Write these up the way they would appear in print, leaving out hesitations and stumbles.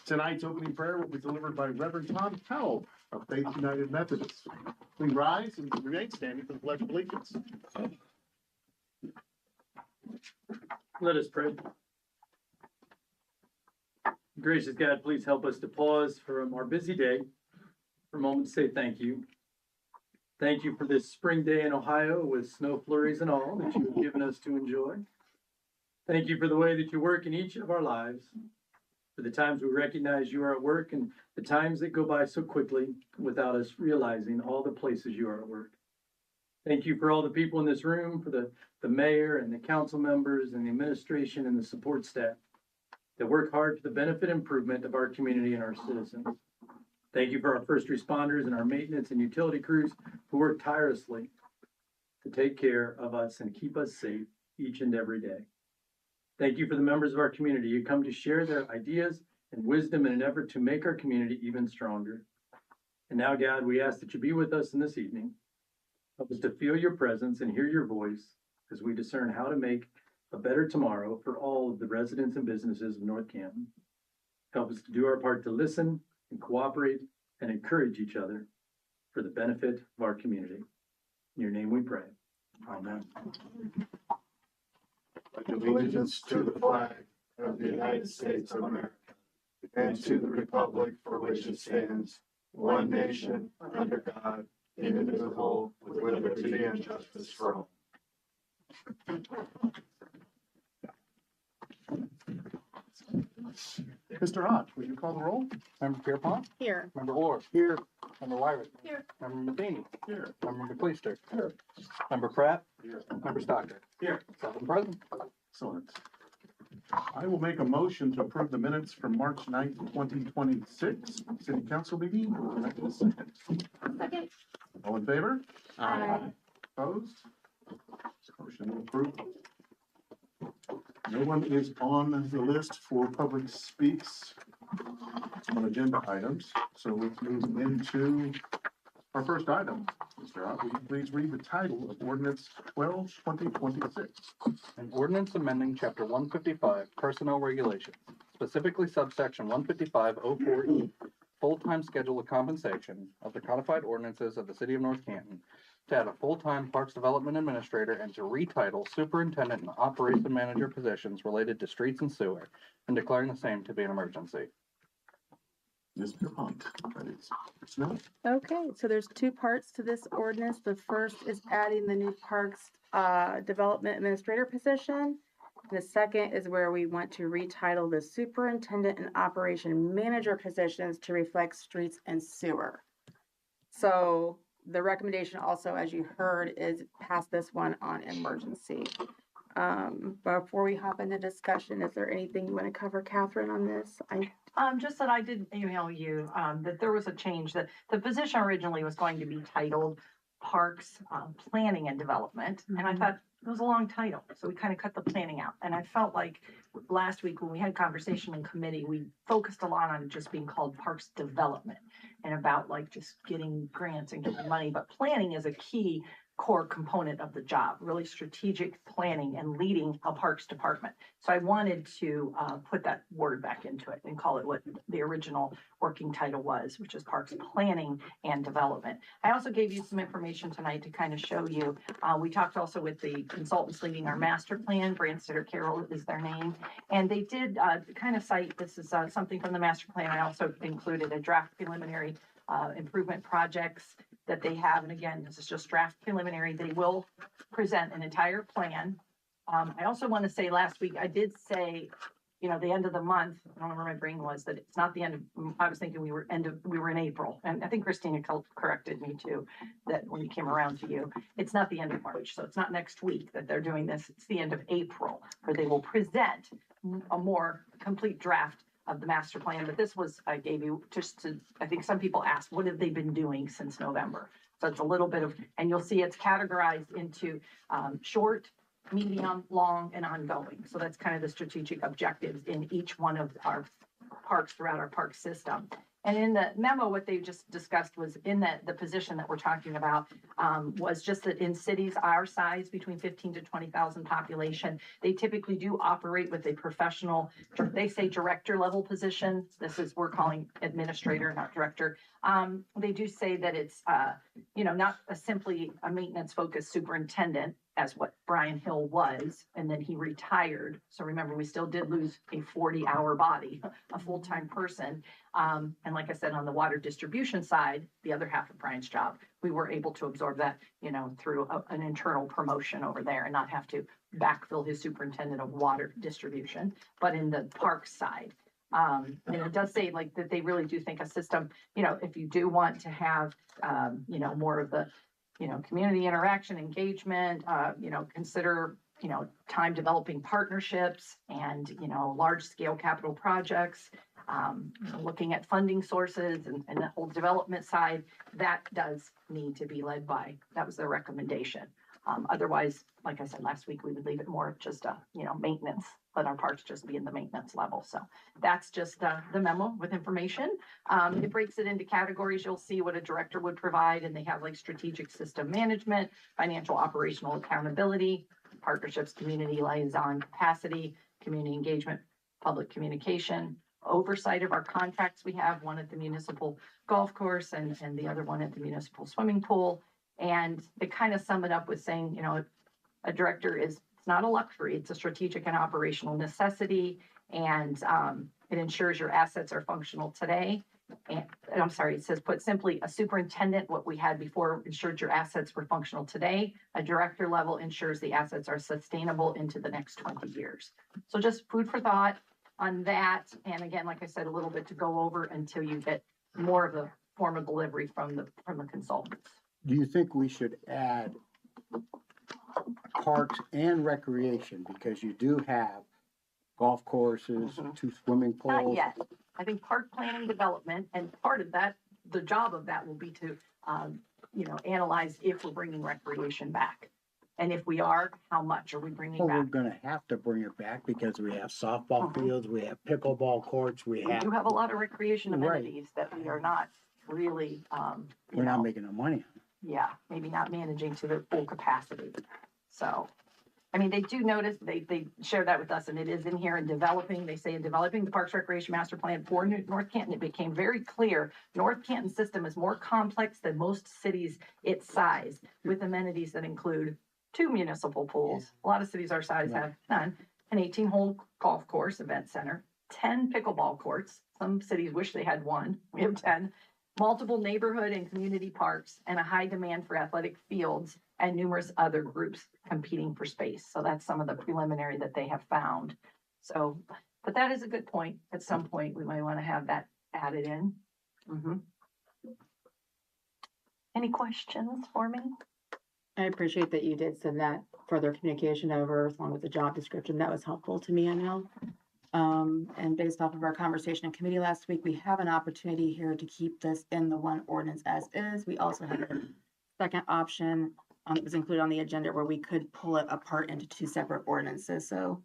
Tonight's opening prayer will be delivered by Reverend Tom Powell of Faith United Methodist. Please rise and remain standing for the Pledge of Allegiance. Let us pray. Gracious God, please help us to pause from our busy day for a moment to say thank you. Thank you for this spring day in Ohio with snow flurries and all that you have given us to enjoy. Thank you for the way that you work in each of our lives, for the times we recognize you are at work and the times that go by so quickly without us realizing all the places you are at work. Thank you for all the people in this room, for the mayor and the council members and the administration and the support staff that work hard for the benefit and improvement of our community and our citizens. Thank you for our first responders and our maintenance and utility crews who work tirelessly to take care of us and keep us safe each and every day. Thank you for the members of our community who come to share their ideas and wisdom in an effort to make our community even stronger. And now, God, we ask that you be with us in this evening. Help us to feel your presence and hear your voice as we discern how to make a better tomorrow for all of the residents and businesses of North Canton. Help us to do our part to listen and cooperate and encourage each other for the benefit of our community. In your name we pray. Amen. Allegiance to the flag of the United States of America and to the republic for which it stands, one nation, under God, indivisible, with liberty and justice for all. Mr. Ott, will you call the roll? Member Pierpont? Here. Member Orr? Here. Member Wyrick? Here. Member Matheny? Here. Member McLeister? Here. Member Pratt? Here. Member Stocker? Here. 7 present. Excellent. I will make a motion to approve the minutes from March 9th, 2026, City Council meeting. Can I get a second? Second. All in favor? Aye. Opposed? Motion approved. No one is on the list for public speaks on agenda items, so let's move into our first item. Mr. Ott, will you please read the title of ordinance 12/2026? An ordinance amending chapter 155 personnel regulations, specifically subsection 155.04E, full-time schedule of compensation of the codified ordinances of the city of North Canton, to add a full-time Parks Development Administrator and to retitle Superintendent and Operation Manager positions related to streets and sewer, and declaring the same to be an emergency. Ms. Pierpont, that is personnel. Okay, so there's 2 parts to this ordinance. The first is adding the new Parks Development Administrator position. The second is where we want to retitle the Superintendent and Operation Manager positions to reflect streets and sewer. So the recommendation also, as you heard, is pass this one on emergency. Before we hop into discussion, is there anything you want to cover, Catherine, on this? Just that I did email you, that there was a change, that the position originally was going to be titled Parks Planning and Development. And I thought it was a long title, so we kind of cut the planning out. And I felt like last week when we had conversation in committee, we focused a lot on it just being called Parks Development and about like just getting grants and getting money. But planning is a key core component of the job, really strategic planning and leading a parks department. So I wanted to put that word back into it and call it what the original working title was, which is Parks Planning and Development. I also gave you some information tonight to kind of show you. We talked also with the consultants leading our master plan. Branstetter Carroll is their name. And they did kind of cite, this is something from the master plan. I also included a draft preliminary improvement projects that they have. And again, this is just draft preliminary. They will present an entire plan. I also want to say last week, I did say, the end of the month, I don't know where my brain was, that it's not the end of, I was thinking we were in April. And I think Christina corrected me too, that when it came around to you, it's not the end of March. So it's not next week that they're doing this. It's the end of April, where they will present a more complete draft of the master plan. But this was, I gave you just to, I think some people asked, what have they been doing since November? So it's a little bit of, and you'll see it's categorized into short, medium, long, and ongoing. So that's kind of the strategic objectives in each one of our parks throughout our park system. And in the memo, what they just discussed was in that the position that we're talking about was just that in cities our size, between 15 to 20,000 population, they typically do operate with a professional, they say director level position. This is, we're calling administrator, not director. They do say that it's, not simply a maintenance focused superintendent, as what Brian Hill was, and then he retired. So remember, we still did lose a 40-hour body, a full-time person. And like I said, on the water distribution side, the other half of Brian's job, we were able to absorb that, through an internal promotion over there and not have to backfill his superintendent of water distribution. But in the park side, and it does say like that they really do think a system, if you do want to have, more of the, community interaction, engagement, consider, time developing partnerships and, large scale capital projects, looking at funding sources and the whole development side, that does need to be led by, that was their recommendation. Otherwise, like I said last week, we would leave it more of just a, maintenance, let our parks just be in the maintenance level. So that's just the memo with information. It breaks it into categories. You'll see what a director would provide, and they have like strategic system management, financial operational accountability, partnerships, community liaison capacity, community engagement, public communication, oversight of our contracts. We have one at the municipal golf course and the other one at the municipal swimming pool. And they kind of sum it up with saying, a director it's not a luxury, it's a strategic and operational necessity. And it ensures your assets are functional today. And I'm sorry, it says put simply, a superintendent, what we had before, ensured your assets were functional today. A director level ensures the assets are sustainable into the next 20 years. So just food for thought on that. And again, like I said, a little bit to go over until you get more of the formal delivery from the consultants. Do you think we should add parks and recreation, because you do have golf courses, 2 swimming pools? Not yet. I think park planning development, and part of that, the job of that will be to, analyze if we're bringing recreation back. And if we are, how much are we bringing Well, we're back? gonna have to bring it back because we have softball fields, we have pickleball courts, we We have, do have a lot of recreation Right. amenities that we are not really, we're not making no money. yeah, maybe not managing to their full capacity. So, I mean, they do notice, they share that with us, and it is in here in developing, they say in developing the Parks Recreation Master Plan for North Canton, it became very clear, North Canton system is more complex than most cities its size, with amenities that include 2 municipal pools. A lot of cities our size have none, an 18-hole golf course, event center, 10 pickleball courts. Some cities wish they had 1. We have 10. Multiple neighborhood and community parks, and a high demand for athletic fields, and numerous other groups competing for space. So that's some of the preliminary that they have found. So, but that is a good point. At some point, we might want to have that added in. Any questions for me? I appreciate that you did send that further communication over along with the job description. That was helpful to me, I know. And based off of our conversation in committee last week, we have an opportunity here to keep this in the one ordinance as is. We also have a second option that was included on the agenda where we could pull it apart into 2 separate ordinances. So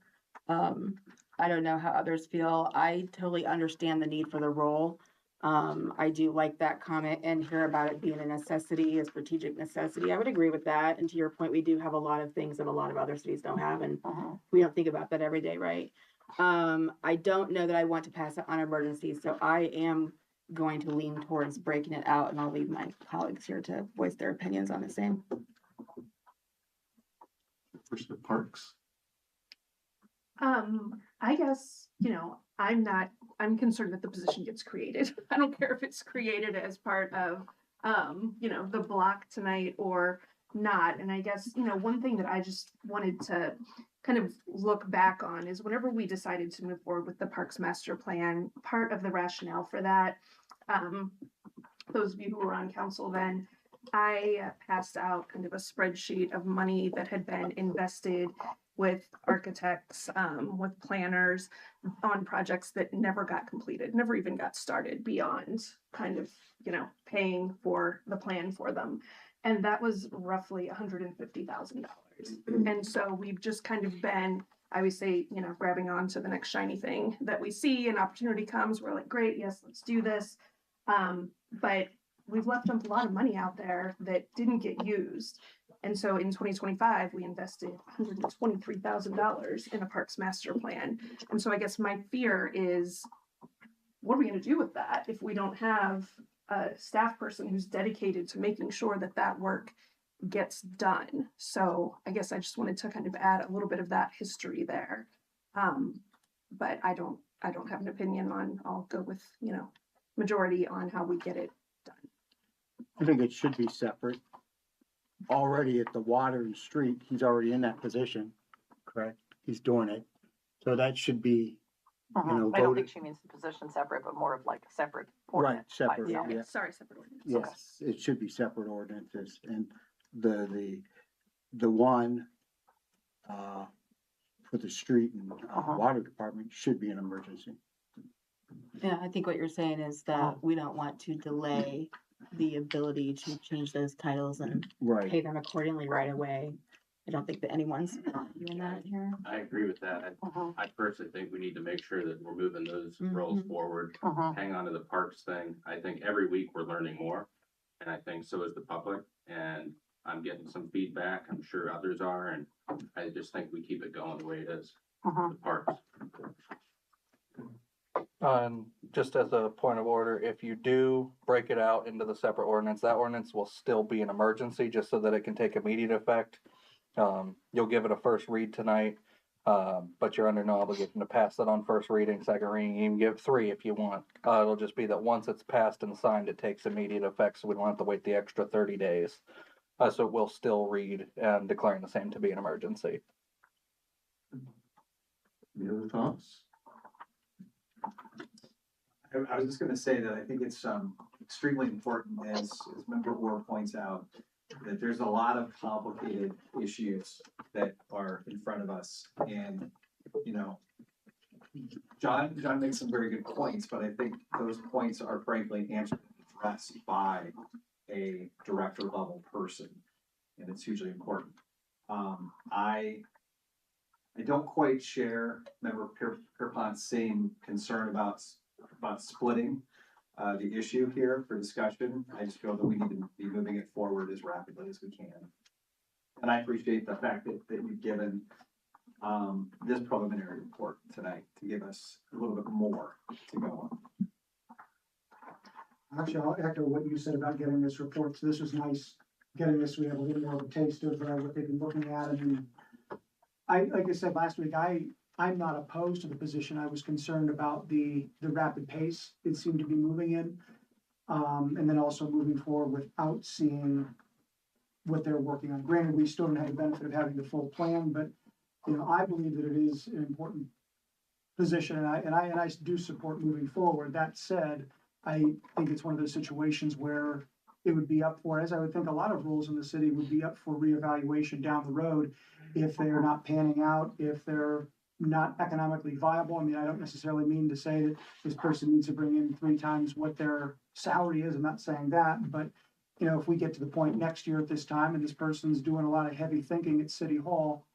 I don't know how others feel. I totally understand the need for the role. I do like that comment and hear about it being a necessity, a strategic necessity. I would agree with that. And to your point, we do have a lot of things that a lot of other cities don't have, and we don't think about that every day, right? I don't know that I want to pass it on emergency, so I am going to lean towards breaking it out, and I'll leave my colleagues here to voice their opinions on the same. First, the parks. I guess, I'm concerned that the position gets created. I don't care if it's created as part of, the block tonight or not. And I guess, one thing that I just wanted to kind of look back on is whenever we decided to move forward with the Parks Master Plan, part of the rationale for that, those of you who were on council then, I passed out kind of a spreadsheet of money that had been invested with architects, with planners on projects that never got completed, never even got started beyond kind of, paying for the plan for them. And that was roughly $150,000. And so we've just kind of been, I would say, grabbing on to the next shiny thing that we see, an opportunity comes, we're like, great, yes, let's do this. But we've left a lot of money out there that didn't get used. And so in 2025, we invested $123,000 in a parks master plan. And so I guess my fear is, what are we gonna do with that if we don't have a staff person who's dedicated to making sure that that work gets done? So I guess I just wanted to kind of add a little bit of that history there. But I don't have an opinion on, I'll go with, majority on how we get it done. I think it should be separate. Already at the water and street, he's already in that position, correct? He's doing it. So that should be, I don't voted- think she means the position separate, but more of like a separate. Right, ordinance by separate, itself. yeah. Sorry, separate ordinance. yes, it should be separate ordinances. And the one, for the street and water department should be an emergency. Yeah, I think what you're saying is that we don't want to delay the ability to change those titles and Right. pay them accordingly right away. I don't think that anyone's doing that here. I agree with that. I personally think we need to make sure that we're moving those roles forward, hang on to the parks thing. I think every week we're learning more, and I think so is the public, and I'm getting some feedback, I'm sure others are, and I just think we keep it going the way it is, the parks. And just as a point of order, if you do break it out into the separate ordinance, that ordinance will still be an emergency, just so that it can take immediate effect. You'll give it a first read tonight, but you're under no obligation to pass it on first reading, second reading, you can give 3 if you want. It'll just be that once it's passed and signed, it takes immediate effect, so we don't have to wait the extra 30 days. So we'll still read and declaring the same to be an emergency. Any other thoughts? I was just gonna say that I think it's extremely important, as Member Orr points out, that there's a lot of complicated issues that are in front of us. And, John makes some very good points, but I think those points are frankly answered and addressed by a director level person, and it's hugely important. I don't quite share Member Pierpont's same concern about splitting the issue here for discussion. I just feel that we need to be moving it forward as rapidly as we can. And I appreciate the fact that you've given this preliminary report tonight to give us a little bit more to go on. Actually, I'll echo what you said about getting this report. So this was nice, getting this, we have a little more of a taste of what they've been looking at. And like I said last week, I'm not opposed to the position. I was concerned about the rapid pace it seemed to be moving in. And then also moving forward without seeing what they're working on. Granted, we still don't have the benefit of having the full plan, but I believe that it is an important position, and I do support moving forward. That said, I think it's one of those situations where it would be up for, as I would think a lot of roles in the city would be up for reevaluation down the road if they are not panning out, if they're not economically viable. I mean, I don't necessarily mean to say that this person needs to bring in 3 times what their salary is. I'm not saying that, but if we get to the point next year at this time and this person's doing a lot of heavy thinking at City Hall,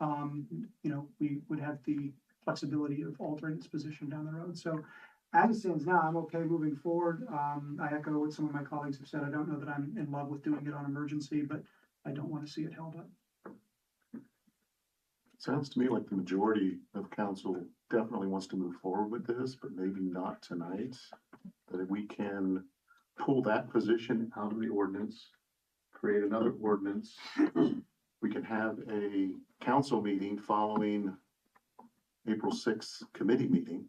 we would have the flexibility of altering this position down the road. So as it stands now, I'm okay moving forward. I echo what some of my colleagues have said. I don't know that I'm in love with doing it on emergency, but I don't want to see it held up. Sounds to me like the majority of council definitely wants to move forward with this, but maybe not tonight. That we can pull that position out of the ordinance, create another ordinance. We can have a council meeting following April 6th committee meeting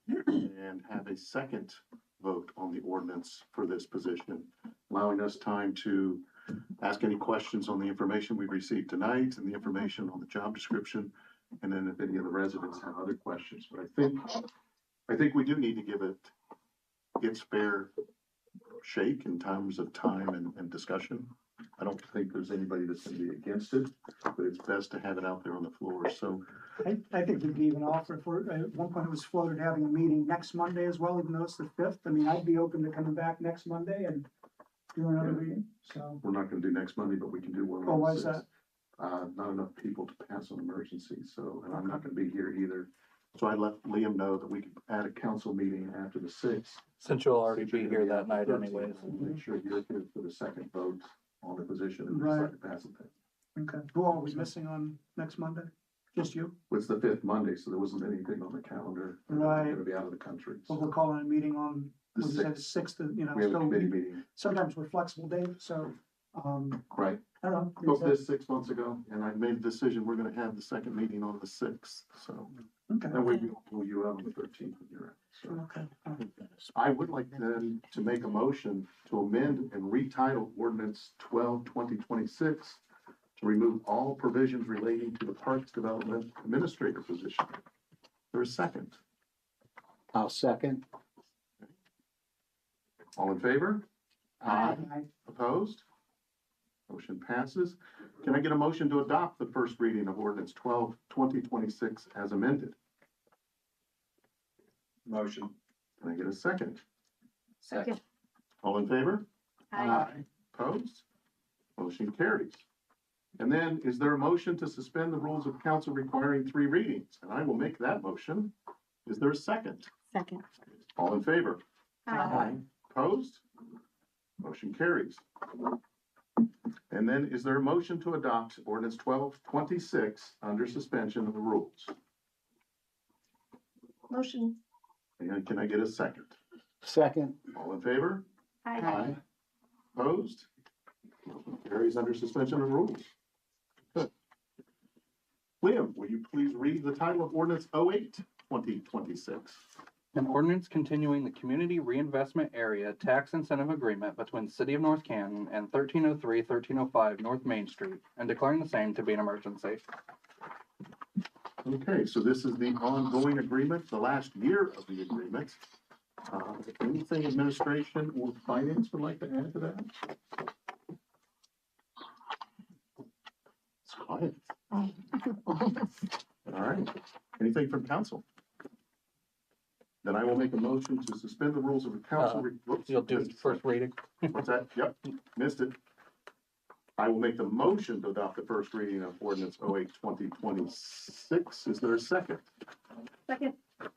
and have a second vote on the ordinance for this position, allowing us time to ask any questions on the information we've received tonight and the information on the job description. And then if any of the residents have other questions, but I think we do need to give it its fair shake in terms of time and discussion. I don't think there's anybody that's going to be against it, but it's best to have it out there on the floor. So I think we'd even offer, at one point it was floated having a meeting next Monday as well, even though it's the 5th. I mean, I'd be open to coming back next Monday and doing another meeting, so. we're not going to do next Monday, but we can do one. Oh, why is that? Not enough people to pass an emergency, so, and I'm not going to be here either. So I let Liam know that we could add a council meeting after the sixth. Since you'll already Since you're be gonna here that on night the 13th, anyways. Make sure you're here for the second vote on the position and Right. decide to pass it. Okay. Who all we missing on next Monday? Just you? It's the fifth Monday, so there wasn't anything on the calendar. Right. Gonna be out of the country. But we're calling a meeting on, The what you said, sixth. sixth, you know, We have a so committee meeting, sometimes we're flexible, Dave, so, right? I don't know. Spoke this 6 months ago, and I made the decision, we're gonna have the second meeting on the sixth, so. Okay. And we will pull you out on the 13th when you're out, so. Okay. I would like then to make a motion to amend and retitle ordinance 12/2026 to remove all provisions relating to the Parks Development Administrator position. There's a second. I'll second. All in favor? Aye. Opposed? Motion passes. Can I get a motion to adopt the first reading of ordinance 12/2026 as amended? Motion. Can I get a second? Second. All in favor? Aye. Opposed? Motion carries. And then, is there a motion to suspend the rules of council requiring 3 readings? And I will make that motion. Is there a second? Second. All in favor? Aye. Opposed? Motion carries. And then, is there a motion to adopt ordinance 12/26 under suspension of the rules? Motion. And can I get a second? Second. All in favor? Aye. Opposed? Motion carries under suspension of rules. Good. Liam, will you please read the title of ordinance 08/2026? An ordinance continuing the Community Reinvestment Area Tax Incentive Agreement between the City of North Canton and 1303-1305 North Main Street and declaring the same to be an emergency. Okay, so this is the ongoing agreement, the last year of the agreement. Anything administration or finance would like to add to that? It's quiet. All right, anything from council? Then I will make a motion to suspend the rules of the council. Whoops, You'll do missed first reading. What's that? Yep, missed it. I will make the motion to adopt the first reading of ordinance 08/2026. Is there a second? Second.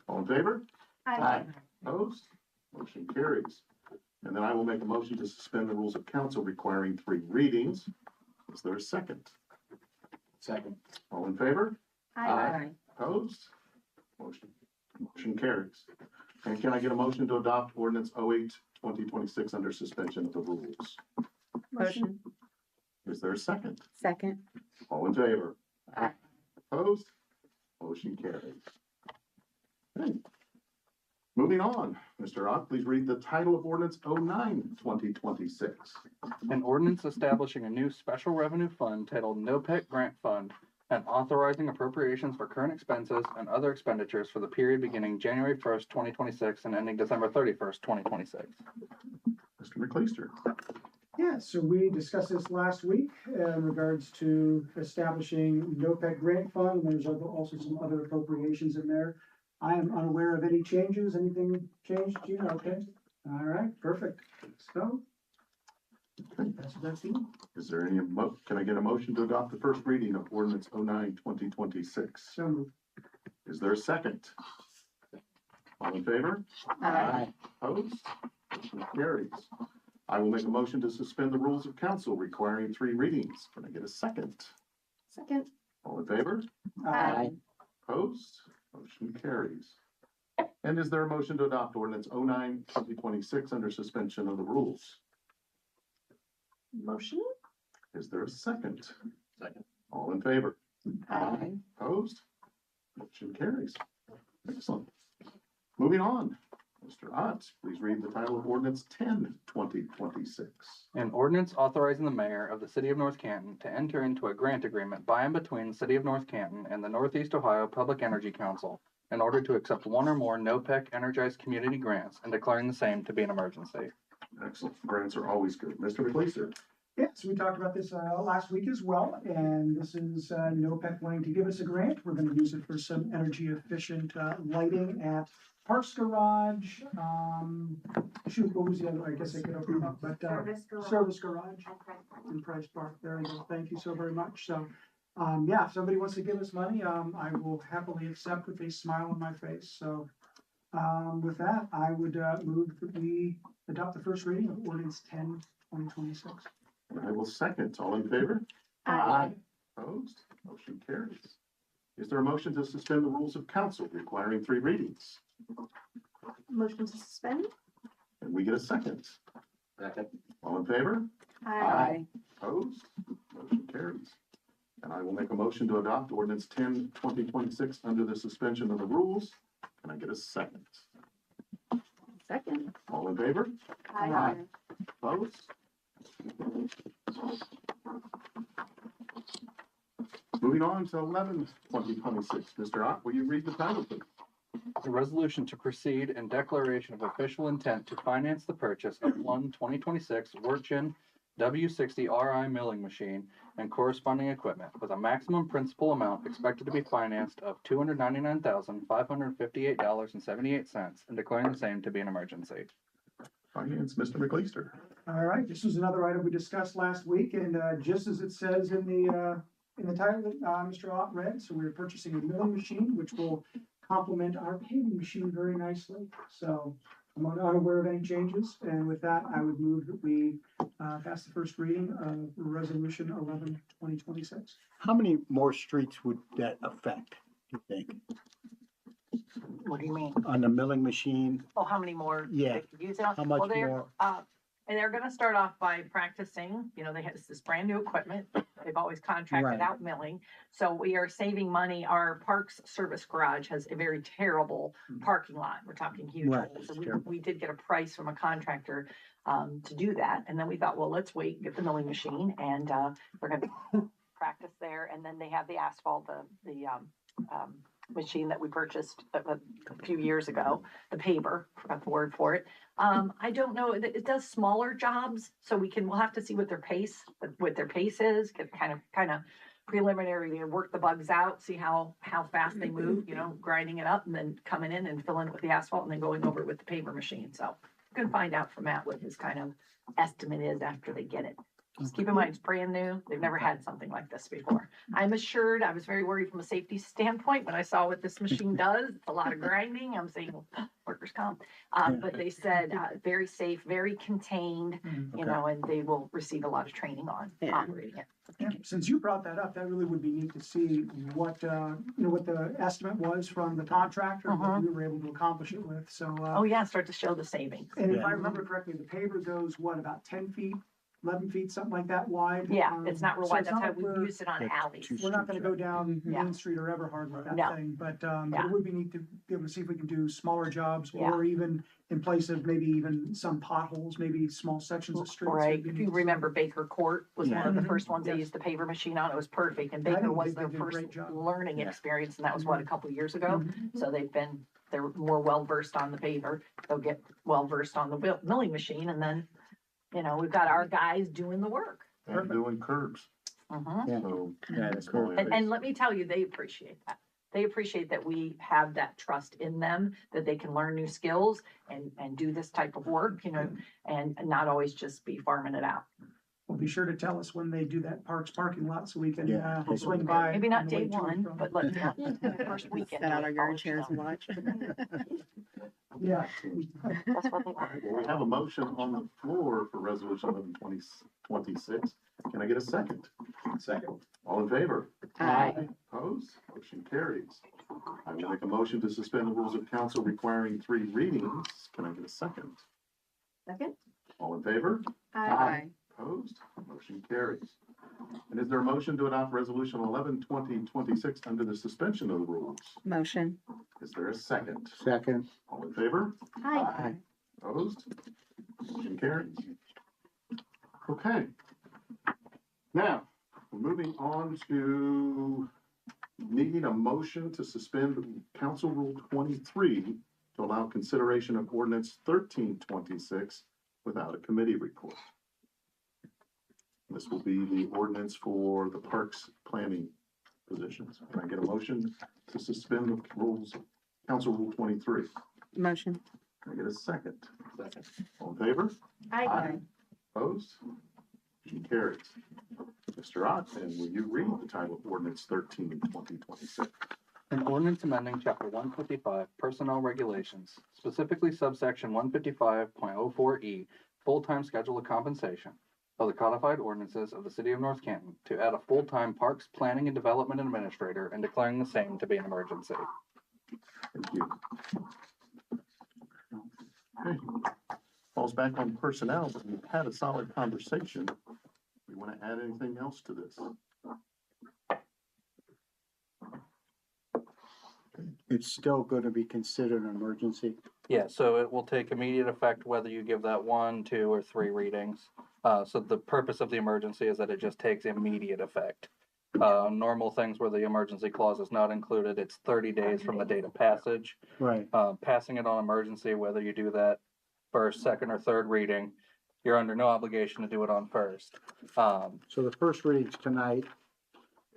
All in favor? Aye. Opposed? Motion carries. And then I will make a motion to suspend the rules of council requiring 3 readings. Is there a second? Second. All in favor? Aye. Opposed? Motion carries. And can I get a motion to adopt ordinance 08/2026 under suspension of the rules? Motion. Is there a second? Second. All in favor? Aye. Opposed? Motion carries. Okay. Moving on, Mr. Ott, please read the title of ordinance 09/2026. An ordinance establishing a new special revenue fund titled NOPEC Grant Fund and authorizing appropriations for current expenses and other expenditures for the period beginning January 1st, 2026 and ending December 31st, 2026. Mr. McLeister. Yeah, so we discussed this last week in regards to establishing NOPEC grant fund. There's also some other appropriations in there. I am unaware of any changes. Anything changed, Gina? Okay. All right, perfect. So. That's it. Is there any, can I get a motion to adopt the first reading of ordinance 09/2026? So moved. Is there a second? All in favor? Aye. Opposed? Motion carries. I will make a motion to suspend the rules of council requiring 3 readings. Can I get a second? Second. All in favor? Aye. Opposed? Motion carries. And is there a motion to adopt ordinance 09/2026 under suspension of the rules? Motion. Is there a second? Second. All in favor? Aye. Opposed? Motion carries. Excellent. Moving on, Mr. Ott, please read the title of ordinance 10/2026. An ordinance authorizing the mayor of the City of North Canton to enter into a grant agreement by and between the City of North Canton and the Northeast Ohio Public Energy Council in order to accept one or more NOPEC energized community grants and declaring the same to be an emergency. Excellent. Grants are always good. Mr. McLeister. Yes, we talked about this last week as well, and this is NOPEC wanting to give us a grant. We're going to use it for some energy efficient lighting at Parks Garage. Shoot, what was the other? I guess I could open it up, but Service Garage in Price Park. There you go. Thank you so very much. So Yeah, if somebody wants to give us money, I will happily accept with a smile on my face. So, with that, I would, move that we adopt the first reading of ordinance 10/2026. I will second. All in favor? Aye. Opposed? Motion carries. Is there a motion to suspend the rules of council requiring 3 readings? Motion to suspend? And we get a second. Second. All in favor? Aye. Opposed? Motion carries. And I will make a motion to adopt ordinance 10/2026 under the suspension of the rules. Can I get a second? Second. All in favor? Aye. Opposed? Moving on to 11/2026. Mr. Ott, will you read the title, please? A resolution to proceed and declaration of official intent to finance the purchase of one 2026 Wirtgen W60 RI milling machine and corresponding equipment with a maximum principal amount expected to be financed of $299,558.78 and declaring the same to be an emergency. Finance, Mr. McLeister. All right, this was another item we discussed last week, and just as it says in the title that Mr. Ott read, so we're purchasing a milling machine, which will complement our paving machine very nicely. So I'm unaware of any changes, and with that, I would move that we pass the first reading of Resolution 11/2026. How many more streets would that affect, you think, What do you mean? on the milling machine? Oh, how many more? Yeah. They could use it on? How much Well, they're, more? And they're gonna start off by practicing, you know, they have this brand new equipment. They've always contracted Right. out milling. So we are saving money. Our parks service garage has a very terrible parking lot. We're talking huge Right, holes. it's So terrible. we did get a price from a contractor to do that. And then we thought, well, let's wait, get the milling machine and we're gonna practice there. And then they have the asphalt, the machine that we purchased a few years ago, the paver, forgot the word for it. I don't know, it does smaller jobs, so we'll have to see what their pace is, get kind of preliminary, work the bugs out, see how fast they move, you know, grinding it up and then coming in and filling it with the asphalt and then going over it with the paver machine. So we're gonna find out from Matt what his kind of estimate is after they get it. Just keep in mind, it's brand new. They've never had something like this before. I'm assured, I was very worried from a safety standpoint when I saw what this machine does. It's a lot of grinding. I'm saying workers' comp. But they said, very safe, very contained, you know, and they will receive a lot of training on operating it. Yeah, since you brought that up, that really would be neat to see what, what the estimate was from the contractor, and what we were able to accomplish it with, so. Oh, yeah, start to show the savings. And if Yeah. I remember correctly, the paver goes, what, about 10 feet, 11 feet, something like that wide? Yeah, it's not real So wide. it's That's not how like we we're- use it on That's alleys. too We're not gonna go down Yeah. Main Street or Everhard with that No. thing, but Yeah. it would be neat to be able to see if we can do smaller jobs, Yeah. or even in place of maybe even some potholes, maybe small sections of streets. Right, It'd be if neat you to see. remember Baker Court was one of the Yeah. first ones they Yes. used the paver machine on, it was perfect, and I Baker think was they their did a great first job. learning Yeah. experience, and that was what, a couple of years ago? Mhm. So they're more well-versed on the paver, they'll get well-versed on the milling machine, and then, you know, we've got our guys doing the work. And doing curbs, Mhm. Yeah. so. Yeah, the small curb. And areas. let me tell you, they appreciate that. They appreciate that we have that trust in them, that they can learn new skills and do this type of work, you know, and not always just be farming it out. Well, be sure to tell us when they do that Parks parking lot so we can, Yeah. swing by. Maybe on not the way day to and one, from. but let, the first weekend. Sit out I'll our yard let you chairs and know. watch. Yeah. That's what they All right, well, we have a motion on the floor for resolution 11/2026. Can I get a second? Second. All in favor? Aye. Opposed? Motion carries. I will make a motion to suspend the rules of council requiring 3 readings. Can I get a second? Second? All in favor? Aye. Opposed? Motion carries. And is there a motion to adopt resolution 11/2026 under the suspension of the rules? Motion. Is there a second? Second. All in favor? Aye. Opposed? Motion carries. Okay. Now, we're moving on to needing a motion to suspend Council Rule 23 to allow consideration of ordinance 1326 without a committee report. This will be the ordinance for the parks planning positions. Can I get a motion to suspend the rules, Council Rule 23? Motion. Can I get a second? Second. All in favor? Aye. Opposed? Motion carries. Mr. Ogden, will you read the title of ordinance 13/2026? An ordinance amending chapter 155 personnel regulations, specifically subsection 155.04E, full-time schedule of compensation of the codified ordinances of the city of North Canton to add a full-time parks planning and development administrator and declaring the same to be an emergency. Thank you. Okay. Falls back on personnel, but we've had a solid conversation. We want to add anything else to this? It's still gonna be considered an emergency. Yeah, so it will take immediate effect whether you give that 1, 2, or 3 readings. So the purpose of the emergency is that it just takes immediate effect. Normal things where the emergency clause is not included, it's 30 days from the date of passage. Right. Passing it on emergency, whether you do that first, second, or third reading, you're under no obligation to do it on first. So the first reading's tonight,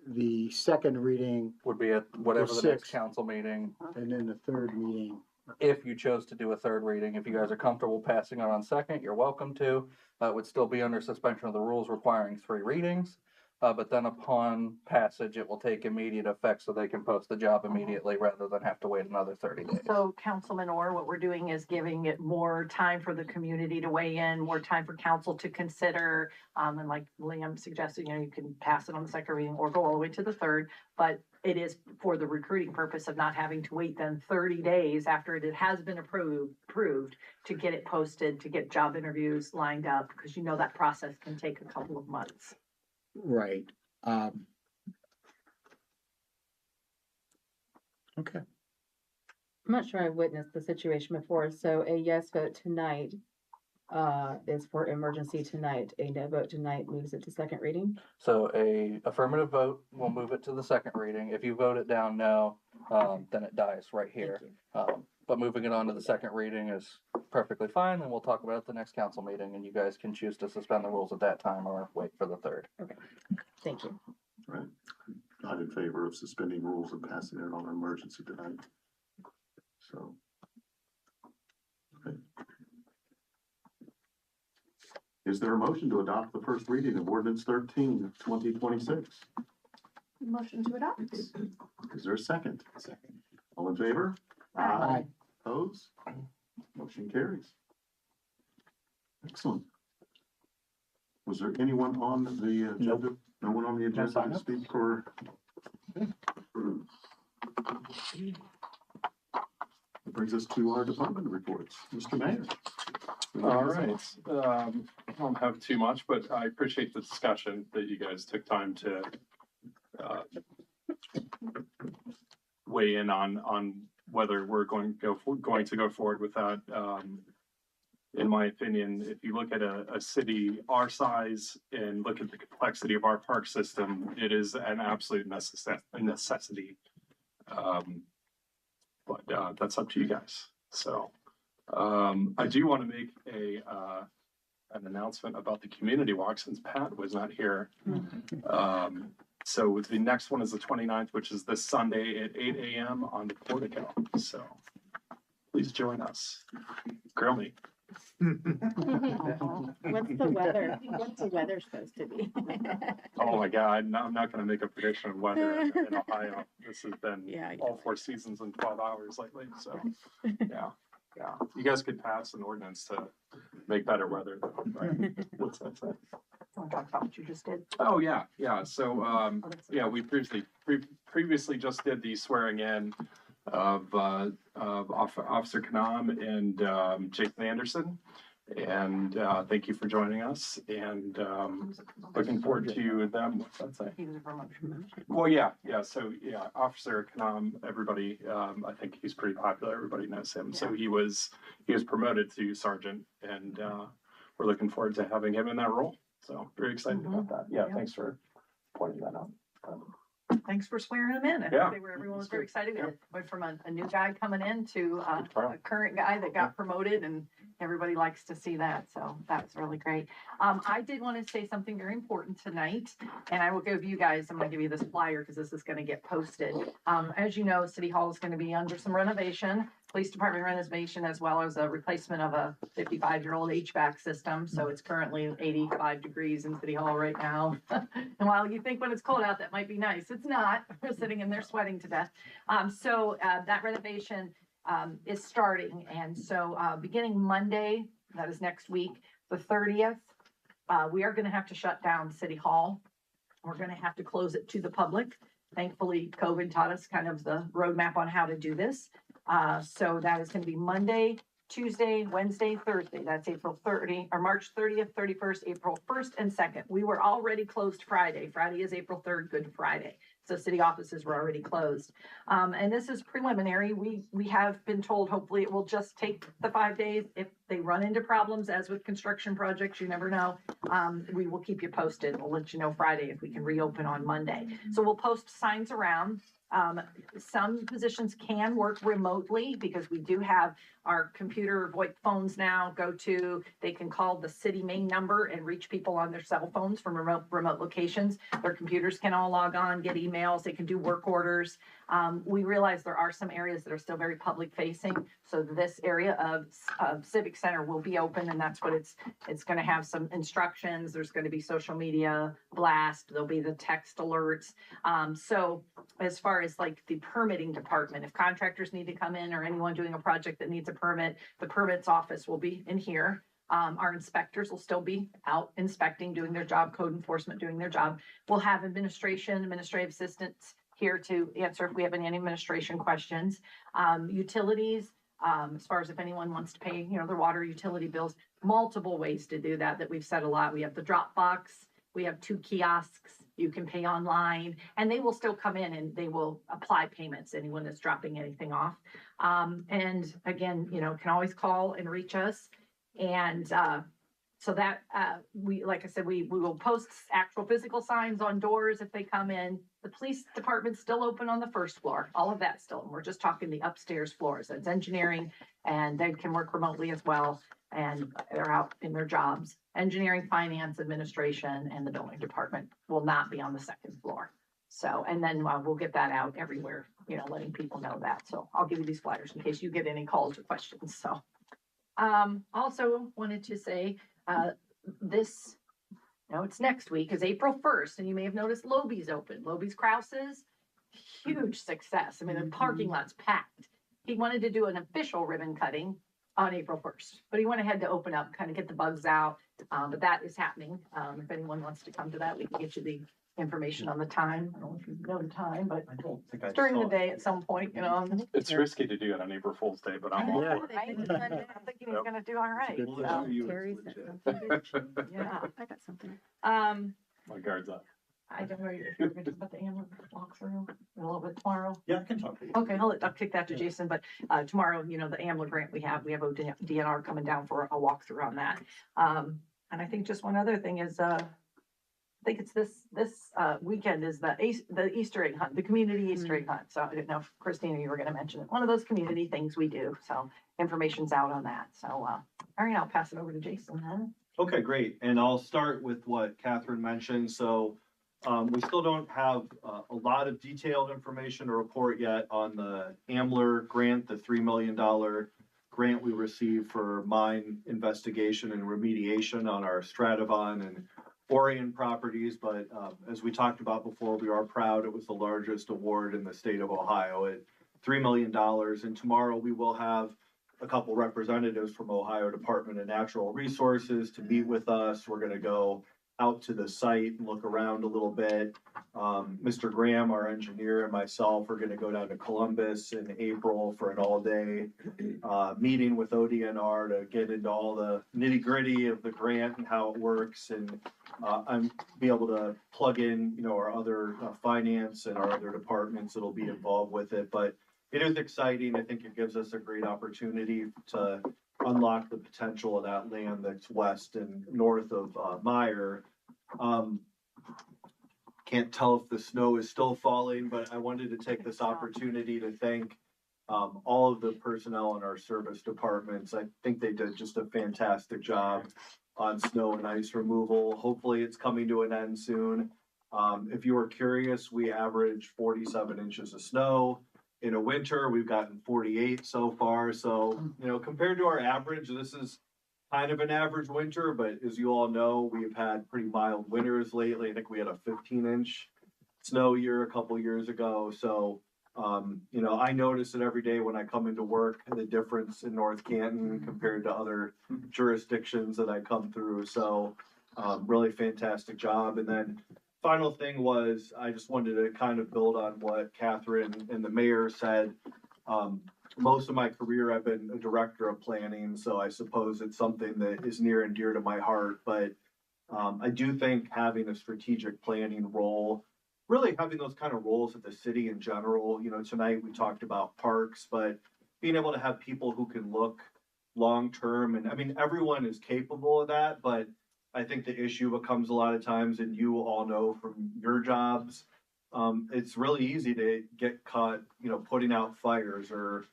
the second reading, Would be at whatever the next sixth. council meeting, and then the third meeting. if you chose to do a third reading. If you guys are comfortable passing it on second, you're welcome to. It would still be under suspension of the rules requiring 3 readings. But then upon passage, it will take immediate effect so they can post the job immediately rather than have to wait another 30 days. So Councilman Orr, what we're doing is giving it more time for the community to weigh in, more time for council to consider. And like Liam suggested, you can pass it on the second reading or go all the way to the third. But it is for the recruiting purpose of not having to wait then 30 days after it has been approved to get it posted, to get job interviews lined up, because that process can take a couple of months. Right. Okay. I'm not sure I've witnessed the situation before, so a yes vote tonight is for emergency tonight. A no vote tonight moves it to second reading. So a affirmative vote will move it to the second reading. If you vote it down no, then it dies right here. But moving it on to the second reading is perfectly fine, and we'll talk about it at the next council meeting, and you guys can choose to suspend the rules at that time or wait for the third. Thank you. Right. Not in favor of suspending rules and passing it on emergency tonight. So. Okay. Is there a motion to adopt the first reading of ordinance 13/2026? Motion to adopt. Is there a second? Second. All in favor? Aye. Opposed? Motion carries. Excellent. Was there anyone on the agenda? No one on the agenda to speak for? That brings us to our department reports. Mr. Mayor. All right. I don't have too much, but I appreciate the discussion that you guys took time to weigh in on whether we're going to go forward with that. In my opinion, if you look at a city our size and look at the complexity of our park system, it is an absolute necessity. But that's up to you guys. So I do want to make an announcement about the community walk since Pat was not here. So the next one is the 29th, which is this Sunday at 8 a.m. on the portico. So please join us. Grill me. What's the weather? What's the weather supposed to be? Oh my God, I'm not going to make a prediction of weather in Ohio. This has been all 4 seasons in 12 hours lately. So yeah. You guys could pass an ordinance to make better weather though, right? What's that say? Want to talk about what you just did? Oh, yeah. So, we previously just did the swearing in of Officer Kanam and Jason Anderson. And thank you for joining us, and looking forward to them. What's that say? He was a promotion. Well, yeah. So, Officer Kanam, everybody, I think he's pretty popular. Everybody knows him. So he was promoted to sergeant, and we're looking forward to having him in that role. So very excited about that. Yeah, thanks for pointing that out. Thanks for swearing him in. Yeah. Everyone was very excited. We went from a new guy coming in to a current guy that got promoted, and everybody likes to see that. So that's really great. I did want to say something very important tonight, and I will give you guys, I'm going to give you this flyer because this is going to get posted. As you know, City Hall is going to be under some renovation. police department renovation as well as a replacement of a 55-year-old HVAC system. So it's currently 85 degrees in City Hall right now. And while you think when it's cold out, that might be nice, it's not. We're sitting in there sweating to death. That renovation is starting. And so beginning Monday, that is next week, the 30th, we are going to have to shut down City Hall. We're going to have to close it to the public. Thankfully, COVID taught us kind of the roadmap on how to do this. So that is going to be Monday, Tuesday, Wednesday, Thursday. That's April 30 or March 30th, 31st, April 1st and 2nd. We were already closed Friday. Friday is April 3rd, Good Friday. So city offices were already closed. And this is preliminary. We have been told hopefully it will just take the 5 days. If they run into problems, as with construction projects, you never know. We will keep you posted. We'll let you know Friday if we can reopen on Monday. So we'll post signs around. Some positions can work remotely because we do have our computer VoIP phones now they can call the city main number and reach people on their cell phones from remote locations. Their computers can all log on, get emails, they can do work orders. We realize there are some areas that are still very public facing. So this area of Civic Center will be open, and that's what it's going to have some instructions. There's going to be social media blast. There'll be the text alerts. So as far as like the permitting department, if contractors need to come in or anyone doing a project that needs a permit, the permits office will be in here. Our inspectors will still be out inspecting, doing their job, code enforcement, doing their job. We'll have administrative assistants here to answer if we have any administration questions. Utilities, as far as if anyone wants to pay, their water utility bills, multiple ways to do that we've said a lot. We have the Dropbox, we have 2 kiosks, you can pay online, and they will still come in and they will apply payments, anyone that's dropping anything off. And again, can always call and reach us. And so that like I said, we will post actual physical signs on doors if they come in. The police department's still open on the 1st floor, all of that still. And we're just talking the upstairs floors. That's engineering, and they can work remotely as well. And they're out in their jobs. Engineering, finance, administration, and the building department will not be on the 2nd floor. So, and then we'll get that out everywhere, letting people know that. So I'll give you these flyers in case you get any calls or questions. So, also wanted to say, it's next week is April 1st, and you may have noticed Loby's open. Loby's Krause's, huge success. I mean, the parking lot's packed. He wanted to do an official ribbon cutting on April 1st, but he went ahead to open up, kind of get the bugs out. But that is happening. If anyone wants to come to that, we can get you the information on the time. I don't know if you know the time, but I don't think it's during the day at some point, It's risky to do it on April Fool's Day, but I'm all Yeah. for it. I'm thinking he's gonna do all right. It's good So, Terry sent something. yeah. I got something. My guard's up. I don't know if you're going to put the animal walkthrough a little bit tomorrow. Yeah, I can talk to you. Okay, I'll kick that to Jason, but tomorrow, the AMLA grant we have DNR coming down for a walkthrough on that. And I think just one other thing is, I think it's this weekend is the Easter egg hunt, the community Easter egg hunt. So I didn't know if Christina, you were going to mention it. One of those community things we do. So information's out on that. So, all right, I'll pass it over to Jason then. Okay, great. And I'll start with what Catherine mentioned. So we still don't have a lot of detailed information to report yet on the AMLR grant, the $3 million grant we received for mine investigation and remediation on our Stradivon and Orion properties. But as we talked about before, we are proud it was the largest award in the state of Ohio at $3 million. And tomorrow we will have a couple representatives from Ohio Department of Natural Resources to meet with us. We're going to go out to the site and look around a little bit. Mr. Graham, our engineer, and myself are going to go down to Columbus in April for an all-day meeting with ODNR to get into all the nitty-gritty of the grant and how it works, and I'm be able to plug in, our other finance and our other departments that'll be involved with it. But it is exciting. I think it gives us a great opportunity to unlock the potential of that land that's west and north of Meyer. Can't tell if the snow is still falling, but I wanted to take this opportunity to thank all of the personnel in our service departments. I think they did just a fantastic job on snow and ice removal. Hopefully it's coming to an end soon. If you were curious, we average 47 inches of snow in a winter, we've gotten 48 so far. So, compared to our average, this is kind of an average winter, but as you all know, we've had pretty mild winters lately. I think we had a 15-inch snow year a couple years ago. So, I notice it every day when I come into work, the difference in North Canton compared to other jurisdictions that I come through. So, really fantastic job. And then final thing was, I just wanted to kind of build on what Catherine and the mayor said. Most of my career, I've been a director of planning, so I suppose it's something that is near and dear to my heart. But I do think having a strategic planning role, really having those kind of roles at the city in general, tonight we talked about parks, but being able to have people who can look long-term, and I mean, everyone is capable of that, but I think the issue becomes a lot of times, and you all know from your jobs, it's really easy to get caught, putting out fires or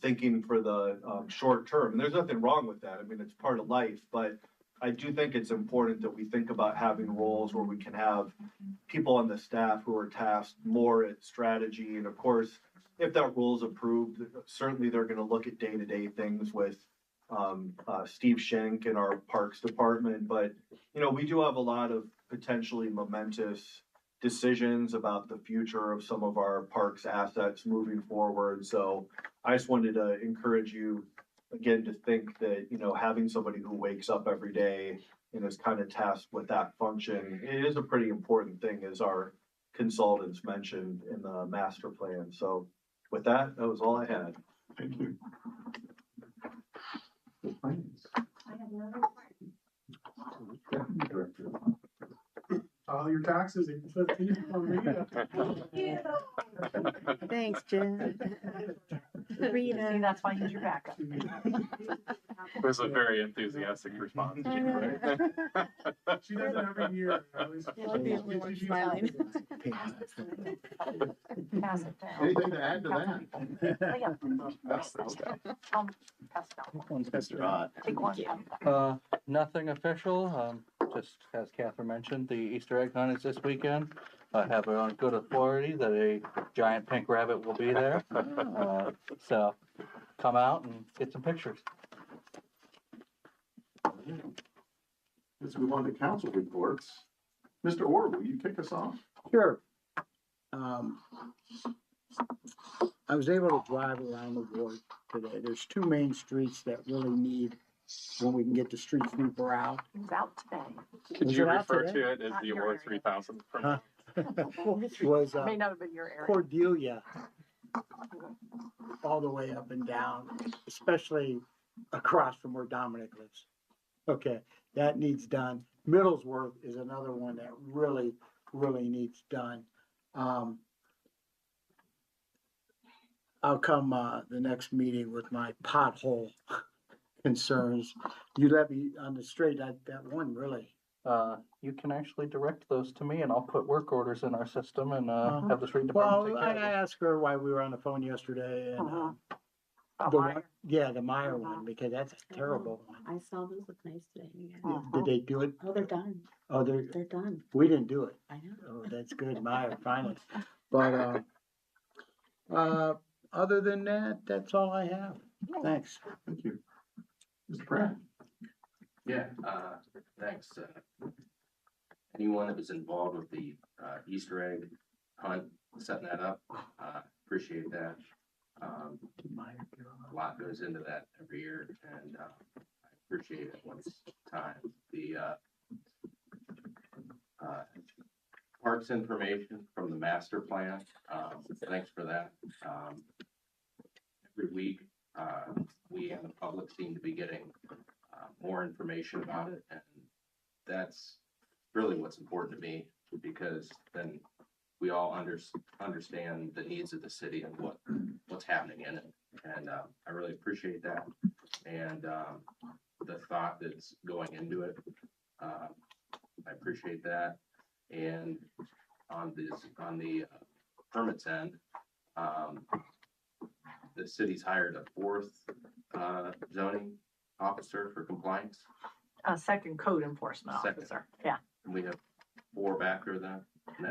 thinking for the short term. And there's nothing wrong with that. I mean, it's part of life, but I do think it's important that we think about having roles where we can have people on the staff who are tasked more at strategy. And of course, if that role is approved, certainly they're going to look at day-to-day things with Steve Schenk in our Parks Department. But, we do have a lot of potentially momentous decisions about the future of some of our parks assets moving forward. So I just wanted to encourage you again to think that, having somebody who wakes up every day and is kind of tasked with that function, it is a pretty important thing, as our consultants mentioned in the master plan. So with that, that was all I had. Thank you. Director. All your taxes, April 15th on me. Thanks, Jen. See, Rita. that's why he's your backup. It was a very enthusiastic response. She does it every year. You're the only one smiling. Pass it down. Anything to add to Pass that? it. Oh, yeah. Pass it down. Take one. Nothing official, just as Catherine mentioned, the Easter egg hunt is this weekend. Have it on good authority that a giant pink rabbit will be there. So come out and get some pictures. Let's move on to council reports. Mr. Orr, will you kick us off? Sure. I was able to drive around the ward today. There's two main streets that really need, when we can get the street sweeper out. It was out today. Could Was you it out refer today? to it as Not the your award area. 3000 from Huh? Was May not have been your area. Cordelia all the way up and down, especially across from where Dominic lives. Okay, that needs done. Middlesworth is another one that really, really needs done. I'll come, the next meeting with my pothole concerns. You let me on the straight, that one really. You can actually direct those to me and I'll put work orders in our system and, have the street department take Well, care I of it. asked her why we were on the phone yesterday and, Oh, the Meyer. one, yeah, the Meyer one, because that's a terrible one. I saw those look nice today. Yeah. Did they do it? Oh, they're done. Oh, They're done. we didn't do it. I know. Oh, that's good, Meyer, finally. But, other than that, that's all I have. Thanks. Thank you. Mr. Pratt? Yeah, thanks. Anyone that was involved with the Easter egg hunt, setting that up, appreciate that. A lot goes into that every year, and I appreciate everyone's time. The parks information from the master plan, thanks for that. Every week, we and the public seem to be getting more information about it, and that's really what's important to me, because then we all understand the needs of the city and what's happening in it. And I really appreciate that. And the thought that's going into it, I appreciate that. And on the permits end, the city's hired a fourth zoning officer for compliance. Second code enforcement Second. officer, yeah. And we have 4 back there then.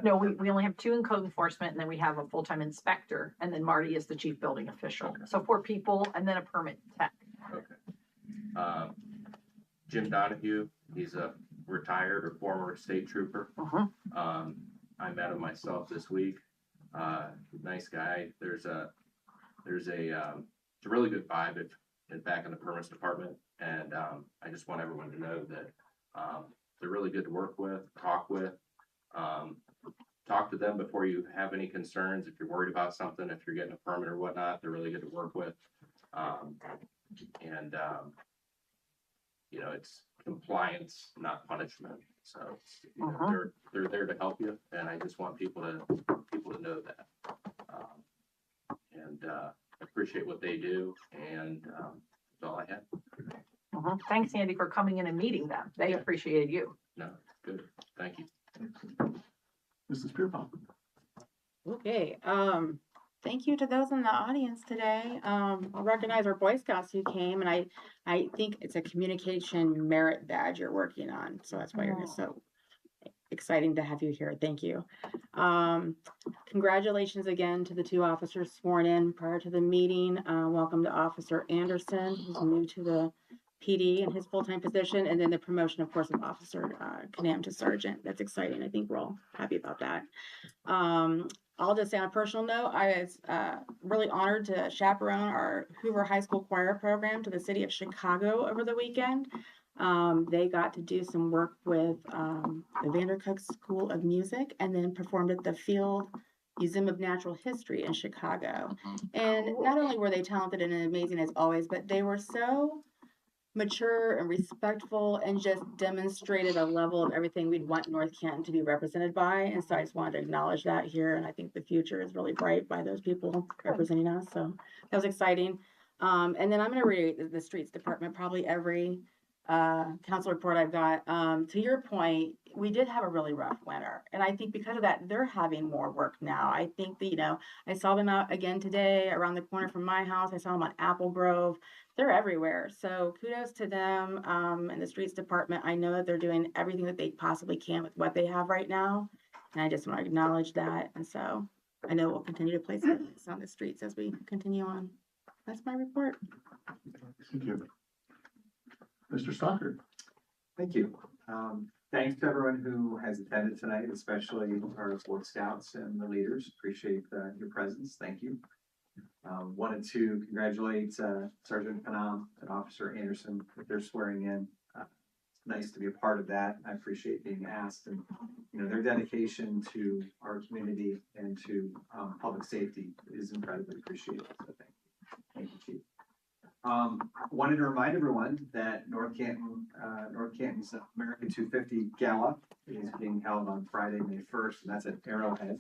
No, we only have two in code enforcement, and then we have a full-time inspector, and then Marty is the chief building official. Okay. So 4 people, and then a permit tech. Okay. Jim Donahue, he's a retired or former state trooper. I met him myself this week. Nice guy. It's a really good vibe back in the permits department. And I just want everyone to know that they're really good to work with, talk with. Talk to them before you have any concerns. If you're worried about something, if you're getting a permit or whatnot, they're really good to work with. It's compliance, not punishment. So they're there to help you, and I just want people to know that. I appreciate what they do, and that's all I have. Thanks, Andy, for coming in and meeting them. They appreciated you. No, good. Thank you. Mrs. Pierpont. Okay, thank you to those in the audience today. I'll recognize our Boy Scouts who came, and I think it's a communication merit badge you're working on, so that's why you're here. So exciting to have you here. Thank you. Congratulations again to the 2 officers sworn in prior to the meeting. Welcome to Officer Anderson, who's new to the PD in his full-time position, and then the promotion, of course, of Officer Canam to Sergeant. That's exciting. I think we're all happy about that. I'll just say on a personal note, I was really honored to chaperone our Hoover High School choir program to the city of Chicago over the weekend. They got to do some work with the Vandercook School of Music and then performed at the Field Museum of Natural History in Chicago. And not only were they talented and amazing as always, but they were so mature and respectful and just demonstrated a level of everything we'd want North Canton to be represented by. And so I just wanted to acknowledge that here. And I think the future is really bright by those people representing us. So that was exciting. And then I'm going to read the streets department, probably every council report I've got. To your point, we did have a really rough winter. And I think because of that, they're having more work now. I think that, I saw them out again today around the corner from my house. I saw them on Apple Grove. They're everywhere. So kudos to them and the streets department. I know that they're doing everything that they possibly can with what they have right now. And I just want to acknowledge that. And so I know we'll continue to place emphasis on the streets as we continue on. That's my report. Thank you. Mr. Stockard. Thank you. Thanks to everyone who has attended tonight, especially our Boy Scouts and the leaders. Appreciate your presence. Thank you. Wanted to congratulate Sergeant Canam and Officer Anderson with their swearing in. It's nice to be a part of that. I appreciate being asked, and their dedication to our community and to public safety is incredibly appreciated. So thank you, Chief. Wanted to remind everyone that North Canton's American 250 Gala is being held on Friday, May 1st, and that's at Arrowhead.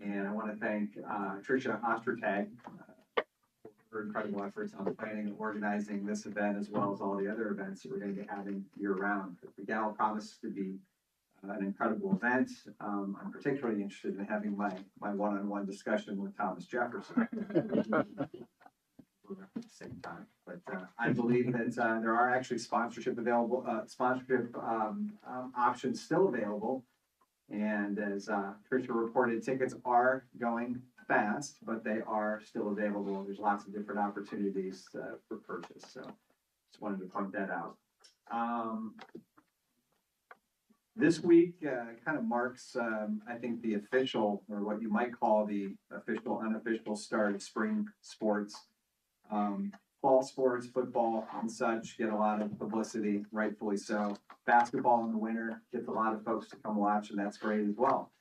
And I want to thank Tricia Ostertag for her incredible efforts on planning and organizing this event, as well as all the other events that we're going to be having year-round. The Gala promises to be an incredible event. I'm particularly interested in having my one-on-one discussion with Thomas Jefferson at the same time. But I believe that there are actually sponsorship options still available. And as Tricia reported, tickets are going fast, but they are still available. There's lots of different opportunities for purchase. So just wanted to point that out. This week kind of marks, I think, the official, or what you might call the official, unofficial start of spring sports. Fall sports, football and such get a lot of publicity, rightfully so. Basketball in the winter gets a lot of folks to come watch, and that's great as well.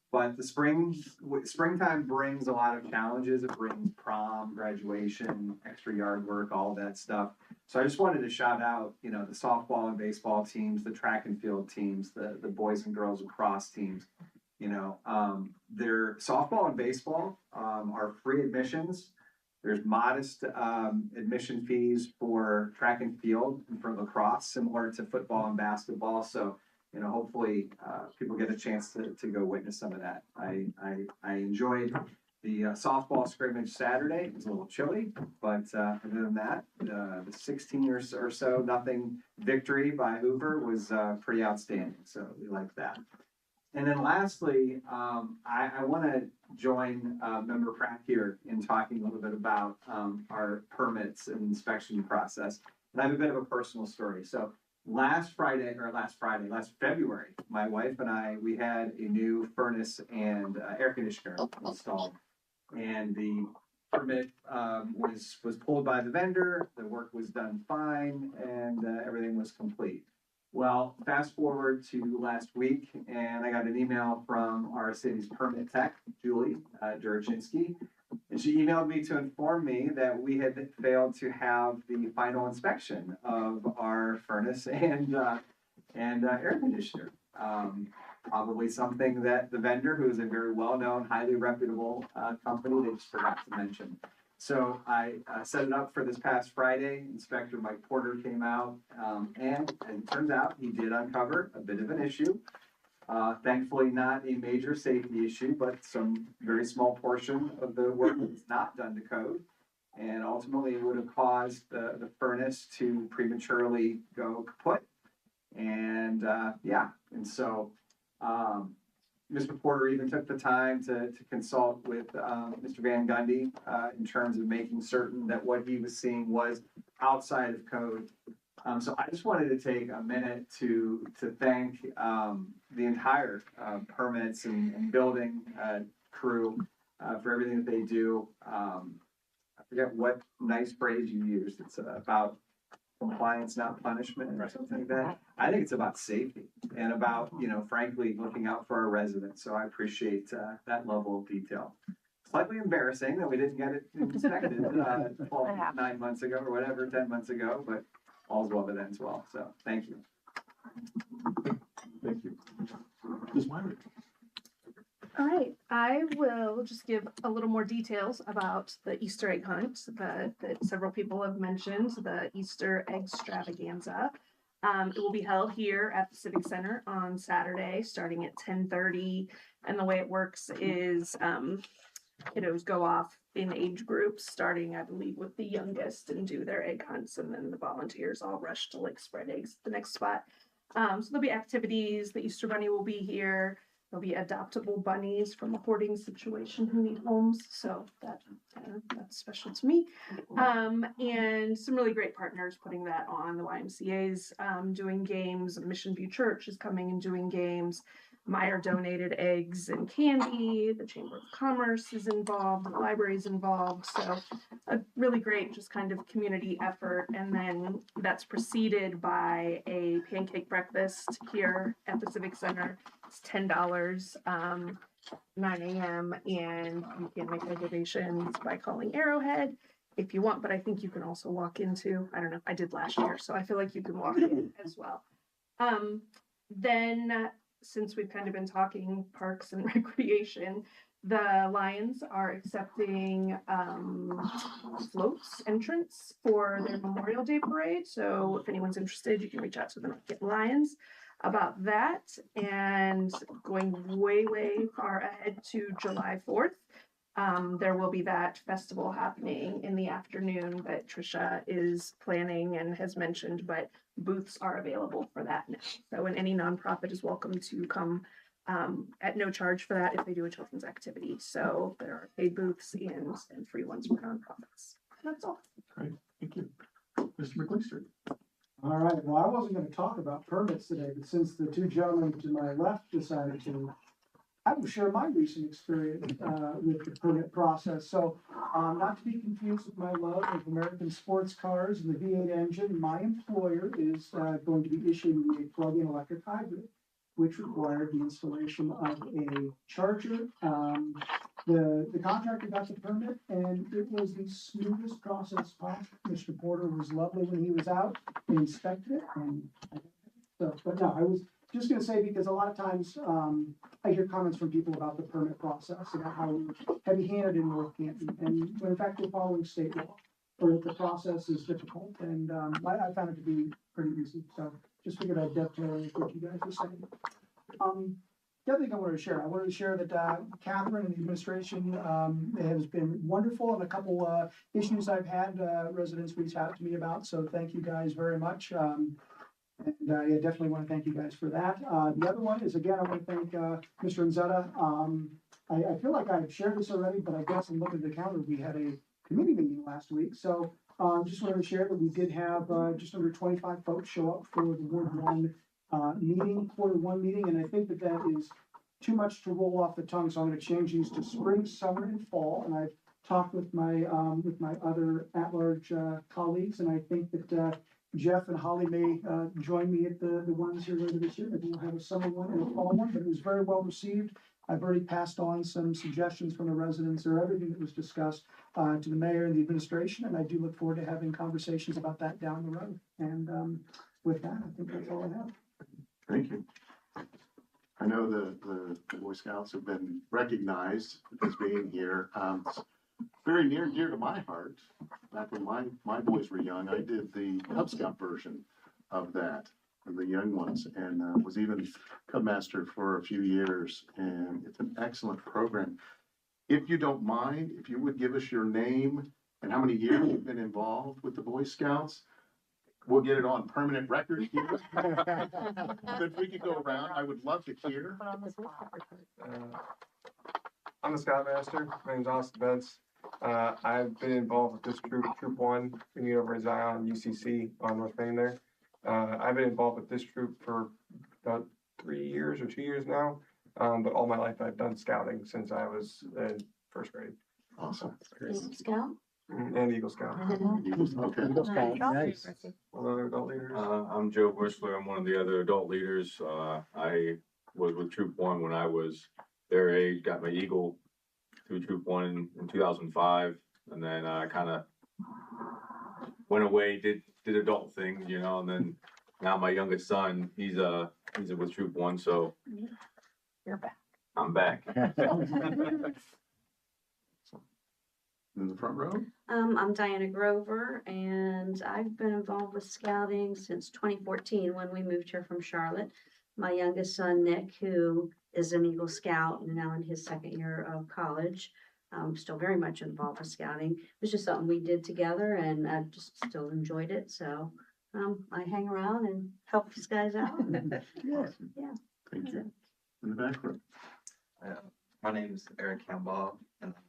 But the springtime brings a lot of challenges. It brings prom, graduation, extra yard work, all that stuff. So I just wanted to shout out, the softball and baseball teams, the track and field teams, the boys and girls lacrosse teams. Their softball and baseball are free admissions. There's modest admission fees for track and field and for lacrosse, similar to football and basketball. So, hopefully people get a chance to go witness some of that. I enjoyed the softball scrimmage Saturday. It was a little chilly, but other than that, the 16 years or so, nothing victory by Hoover was pretty outstanding. So we liked that. And then lastly, I want to join Member Pratt here in talking a little bit about our permits and inspection process. And I have a bit of a personal story. So last February, my wife and I, we had a new furnace and air conditioner installed. And the permit was pulled by the vendor, the work was done fine, and everything was complete. Well, fast forward to last week, and I got an email from our city's permit tech, Julie Jurczynski, and she emailed me to inform me that we had failed to have the final inspection of our furnace and air conditioner. Probably something that the vendor, who is a very well-known, highly reputable company, they just forgot to mention. So I set it up for this past Friday. Inspector Mike Porter came out, and it turns out he did uncover a bit of an issue. Thankfully, not a major safety issue, but some very small portion of the work was not done to code. And ultimately, it would have caused the furnace to prematurely go kaput. And so Mr. Porter even took the time to consult with Mr. Van Gundy in terms of making certain that what he was seeing was outside of code. So I just wanted to take a minute to thank the entire permits and building crew for everything that they do. I forget what nice phrase you used. It's about compliance, not punishment, or something like that. I think it's about safety and about, frankly, looking out for our residents. So I appreciate that level of detail. Slightly embarrassing that we didn't get it inspected 9 months ago or whatever, 10 months ago, but all's well that ends well. So thank you. Thank you. Ms. Myrick. All right, I will just give a little more details about the Easter egg hunt that several people have mentioned, the Easter egg extravaganza. It will be held here at the Civic Center on Saturday, starting at 10:30. And the way it works is kiddos go off in age groups, starting, I believe, with the youngest and do their egg hunts. And then the volunteers all rush to spread eggs at the next spot. So there'll be activities. The Easter Bunny will be here. There'll be adoptable bunnies from a hoarding situation who need homes, so that's special to me. And some really great partners putting that on. The YMCA's doing games. Mission View Church is coming and doing games. Meyer donated eggs and candy. The Chamber of Commerce is involved. The library's involved. So a really great just kind of community effort. And then that's preceded by a pancake breakfast here at the Civic Center. It's $10, 9 a.m. And you can make reservations by calling Arrowhead if you want, but I think you can also walk into, I don't know, I did last year, so I feel like you can walk in as well. Then since we've kind of been talking parks and recreation, the Lions are accepting floats entrance for their Memorial Day parade. So if anyone's interested, you can reach out to them at Get Lions about that. And going way, way far ahead to July 4th, there will be that festival happening in the afternoon that Trisha is planning and has mentioned, but booths are available for that now. So, and any nonprofit is welcome to come at no charge for that if they do a children's activity. So there are paid booths and free ones for nonprofits. That's all. Great, thank you. Mr. McLeister. All right, well, I wasn't gonna talk about permits today, but since the two gentlemen to my left decided to, I will share my recent experience with the permit process. So, not to be confused with my love of American sports cars and the V8 engine, my employer is going to be issuing me a plug-in electric hybrid, which required the installation of a charger. The contractor got the permit, and it was the smoothest process possible. Mr. Porter was lovely when he was out and inspected it, and so, but no, I was just gonna say, because a lot of times, I hear comments from people about the permit process, about how heavy-handed in North Canton, and when in fact we're following state law, or that the process is difficult, and, I found it to be pretty easy, so just figured I'd dovetail with what you guys were saying. The other thing I wanted to share that Catherine and the administration has been wonderful, and a couple issues I've had residents reach out to me about. So thank you guys very much. And, yeah, definitely want to thank you guys for that. The other one is, again, I want to thank, Mr. Nzetta. I feel like I've shared this already, but I guess in looking at the calendar, we had a committee meeting last week. So, just wanted to share that we did have, just under 25 folks show up for the Ward 1, quarter one meeting. And I think that that is too much to roll off the tongue. So I'm going to change these to spring, summer, and fall. And I've talked with my other at-large, colleagues. And I think that, Jeff and Holly may join me at the ones here later this year. Maybe we'll have a summer one and a fall one, but it was very well received. I've already passed on some suggestions from the residents or everything that was discussed to the mayor and the administration, and I do look forward to having conversations about that down the road. And with that, I think that's all I have. Thank you. I know the Boy Scouts have been recognized as being here. It's very near and dear to my heart. Back when my boys were young, I did the Cub Scout version of that, of the young ones, and was even Cub Master for a few years. And it's an excellent program. If you don't mind, if you would give us your name and how many years you've been involved with the Boy Scouts, we'll get it on permanent record here. But if we could go around, I would love to hear. I'm the Scoutmaster. My name's Austin Bentz. I've been involved with this troop, Troop 1, we meet over at Zion, UCC on North Main there. I've been involved with this troop for about 3 years or 2 years now. But all my life I've done scouting since I was in first grade. Awesome. Scout? And Eagle Scout. Okay. Eagle Scout, nice. One of the other adult leaders. I'm Joe Bushler. I'm one of the other adult leaders. I was with Troop 1 when I was their age, got my Eagle through Troop 1 in 2005, and then I kind of went away, did adult things, you know, and then now my youngest son, he's with Troop 1, so You're back. I'm back. In the front row? I'm Diana Grover, and I've been involved with scouting since 2014 when we moved here from Charlotte. My youngest son, Nick, who is an Eagle Scout and now in his second year of college, still very much involved with scouting. It was just something we did together, and I've just still enjoyed it. So I hang around and help these guys out. Awesome. Yeah. Thank you. In the back row. My name is Eric Campbell, and I'm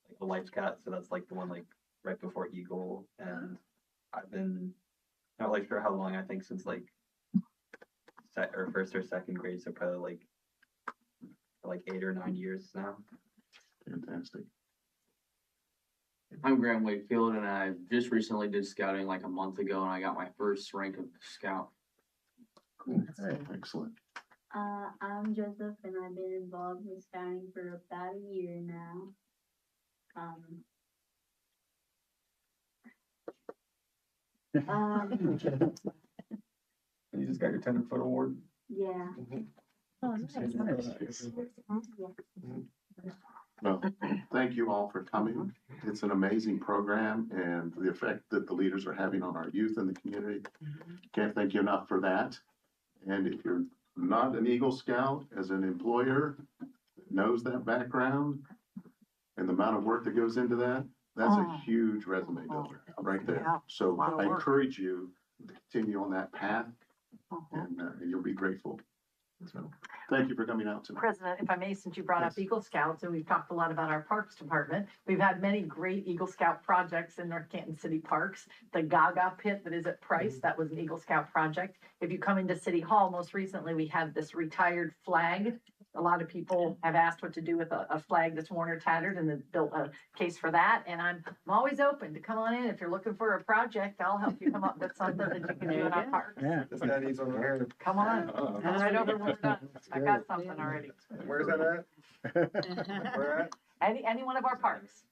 like a Life Scout, so that's like the one like right before Eagle. And I've been not like sure how long. I think since like first or second grade, so probably like 8 or 9 years now. Fantastic. I'm Graham Wakefield, and I just recently did scouting like a month ago, and I got my first rank of scout. Cool. Excellent. I'm Joseph, and I've been involved with scouting for about a year now. You just got your 10-foot award. Yeah. Oh, nice. Well, thank you all for coming. It's an amazing program and the effect that the leaders are having on our youth and the community. Can't thank you enough for that. And if you're not an Eagle Scout, as an employer that knows that background and the amount of work that goes into that, that's a huge resume builder right there. So I encourage you to continue on that path, and you'll be grateful. So thank you for coming out tonight. President, if I may, since you brought up Eagle Scouts, and we've talked a lot about our Parks Department, we've had many great Eagle Scout projects in North Canton City Parks. The Gaga Pit that is at Price, that was an Eagle Scout project. If you come into City Hall, most recently we had this retired flag. A lot of people have asked what to do with a flag that's worn or tattered, and then built a case for that. And I'm always open to come on in. If you're looking for a project, I'll help you come up with something that you can do in our parks. Yeah. This guy needs one here. Come on. Come right over when we're done. I got something already. Where's that at? Where at? Any one of our parks.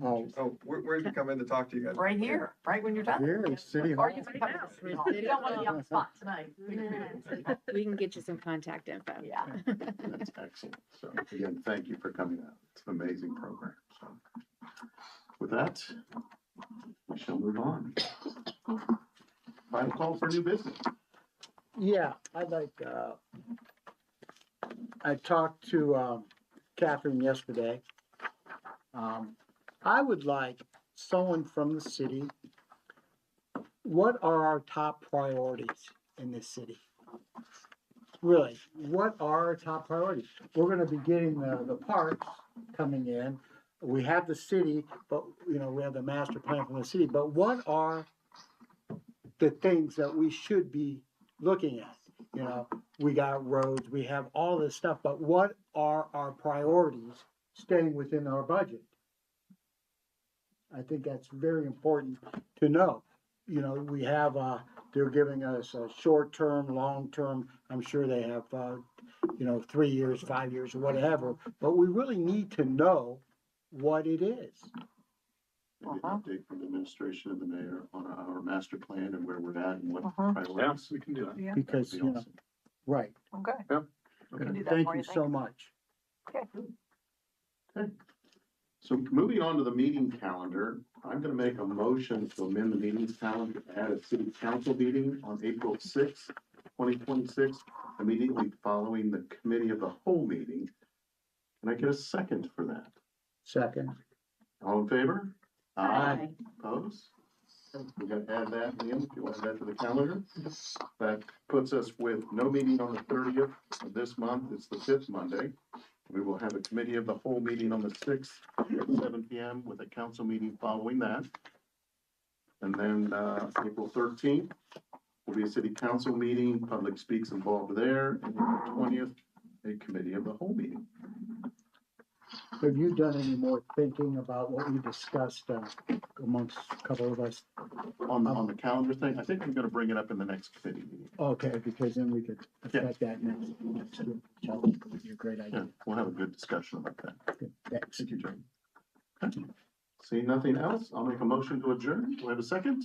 Oh, Where'd you come in to talk to you guys? Right here, right when you're done. here is City Hall. Or you can come to City Hall. You don't want to be on the spot tonight. We can get you some contact info. Yeah. That's excellent. So again, thank you for coming out. It's an amazing program. So with that, we shall move on. Final call for new business. Yeah, I'd like, I talked to, Catherine yesterday. I would like someone from the city what are our top priorities in this city? Really, what are our top priorities? We're gonna be getting the parks coming in. We have the city, but, you know, we have the master plan from the city, but what are the things that we should be looking at? You know, we got roads, we have all this stuff, but what are our priorities staying within our budget? I think that's very important to know. You know, we have, they're giving us a short-term, long-term, I'm sure they have, you know, 3 years, 5 years, or whatever, but we really need to know what it is. Maybe an update from the administration and the mayor on our master plan and where we're at and what Yeah, priorities. we can do that. Yeah. Because, That'd be you know, awesome. right. Okay. Okay. can do that Thank for you you, so thanks. much. Okay. So moving on to the meeting calendar, I'm gonna make a motion to amend the meetings calendar to add a city council meeting on April 6th, 2026, immediately following the committee of the whole meeting. Can I get a second for that? Second. All in favor? Aye. Opposed? We gotta add that in, if you want to add to the calendar. That puts us with no meeting on the 30th of this month, it's the 5th Monday. We will have a committee of the whole meeting on the 6th at 7 PM with a council meeting following that. And then, April 13th will be a city council meeting, public speaks involved there, and April 20th, a committee of the whole meeting. Have you done any more thinking about what we discussed amongst a couple of us? On the calendar thing, I think I'm gonna bring it up in the next committee meeting. Okay, because then we could affect that next week. That would be a great Yeah, idea. we'll have a good discussion about that. Good, thanks. Thank you, John. Okay. Seeing nothing else, I'll make a motion to adjourn. Do I have a second?